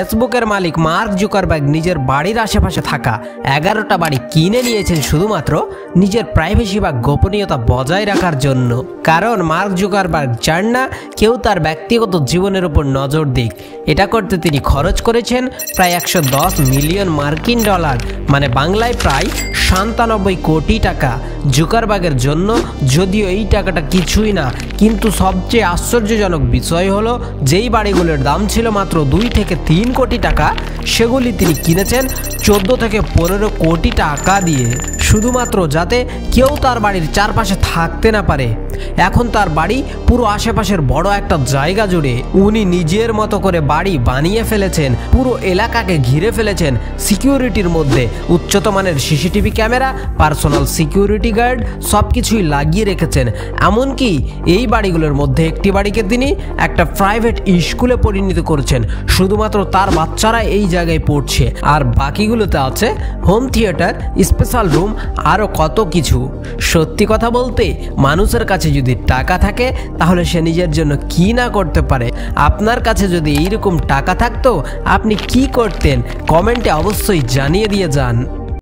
ফেসবুকের মালিক mark Zuckerberg নিজের বাড়ির আশেপাশে থাকা 11টা বাড়ি কিনে নিয়েছেন শুধুমাত্র নিজের প্রাইভেসি বা গোপনীয়তা বজায় রাখার জন্য। কারণ মার্ক জুকারবার্গ চান না কেউ তার ব্যক্তিগত জীবনের উপর নজর দিক। এটা করতে তিনি খরচ করেছেন প্রায় 110 মিলিয়ন মার্কিন ডলার, মানে বাংলায় প্রায় 97 কোটি টাকা জুকারবার্গের জন্য। যদিও এই টাকাটা কিছুই না, কিন্তু সবচেয়ে আশ্চর্যজনক বিষয় হলো যেই বাড়িগুলোর দাম ছিল মাত্র 2 থেকে 3 কোটি টাকা, সেগুলি তিনি কিনেছেন 14 থেকে 15 কোটি টাকা দিয়ে, শুধুমাত্র যাতে কেউ তার বাড়ির চারপাশে থাকতে না পারে। এখন তার বাড়ি পুরো আশেপাশের বড় একটা জায়গা জুড়ে উনি নিজের মতো করে বাড়ি বানিয়ে ফেলেছেন, পুরো এলাকাকে ঘিরে ফেলেছেন সিকিউরিটির মধ্যে। উচ্চত মানের CCTV camera, personal security guard সবকিছুই লাগিয়ে রেখেছেন। এমনকি এই বাড়িগুলোর মধ্যে একটি বাড়িকে তিনি একটা প্রাইভেট স্কুলে পরিণত করেছেন, শুধুমাত্র তার বাচ্চারা এই জায়গায় পড়ছে। আর বাকিগুলোতে আছে হোম থিয়েটার, স্পেশাল রুম, আরও কত কিছু। সত্যি কথা বলতে মানুষের কাছে যদি টাকা থাকে তাহলে সে নিজের জন্য কি না করতে পারে। আপনার কাছে যদি এইরকম টাকা থাকতো আপনি কি করতেন? কমেন্টে অবশ্যই জানিয়ে দিয়ে যান।